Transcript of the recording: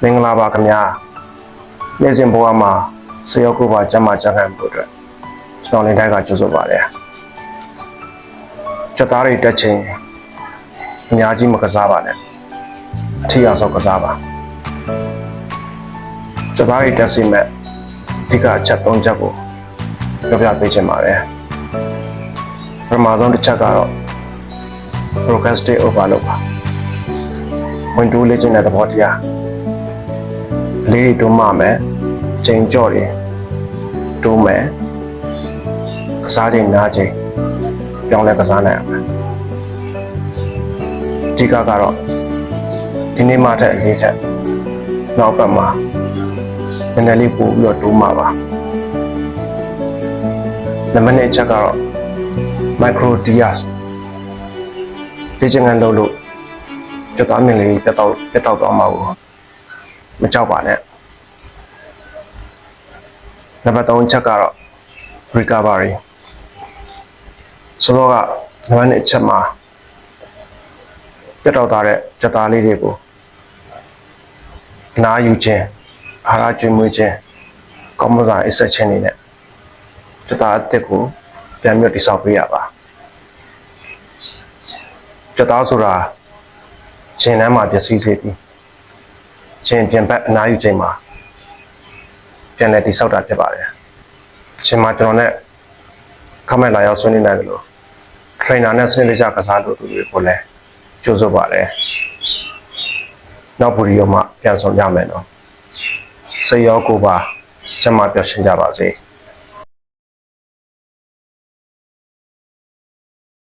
မင်္ဂလာပါခင်ဗျာနေ့စဉ်ဘဝမှာဆေးရောက်ကိုပါကျန်းမာကြံ့ခိုင်ဖို့အတွက်ကျွန်တော်နေတိုင်းကကြိုးစားပါတယ်စက်သားတွေတက်ချင်းအများကြီးမကစားပါနဲ့အထီအောင်ဆုံးကစားပါစက်သားတွေတက်စီမဲ့ဒီကအချက်၃ချက်ကိုပြောပြပေးချင်ပါတယ်ပထမဆုံးတစ်ချက်ကတော့ procrastinate over လုပ်ပါဝင်တိုးလေ့ကျင့်တဲ့သဘောတရားလေးတွေတိုးမှမယ်ချိန်ကြော့တွေတိုးမယ်ကစားချိန်နားချိန်ပြောင်းလဲကစားနိုင်အောင်အဓိကကတော့ဒီနေ့မှတဲ့အရေးချက်နောက်ပတ်မှာနည်းနည်းလေးပို့ပြီးတော့တိုးမှပါနံပါတ်1ချက်ကတော့ micro dias လေ့ကျင့်ခန်းလုပ်လို့ကြက်သားမြင်လေးပြတ်တောက်သွားမှာကိုမကြောက်ပါနဲ့နံပါတ်3ချက်ကတော့ recovery ဆိုတော့ကနံပါတ်1ချက်မှာပြတ်တောက်သွားတဲ့ကြက်သားလေးတွေကိုနားယူခြင်းအာဟာရကျွေးမွေးခြင်းကောင်းမွန်စွာအိပ်စက်ခြင်းတွေနဲ့ကြက်သားအသစ်ကိုပြန်မြတ်တိဆောက်ပေးရပါကြက်သားဆိုတာခြေနှမ်းမှာပျက်စီးစေပြီးခြေပြင်ဘက်အနားယူခြင်းမှာပြန်လည်တိဆောက်တာဖြစ်ပါတယ်ခြေမှာကျွန်တော်နဲ့ခမက်လာရောက်ဆွေးနွေးနိုင်တယ်လို့ trainer နဲ့စနစ်တကျကစားလို့သူတွေကိုလည်းကြိုးစားပါတယ်နောက်ဗီဒီယိုမှာပြန်ဆောင်ကြမယ်နော်စိတ်ရောကိုယ်ပါကျန်းမာပျော်ရွှင်ကြပါစေ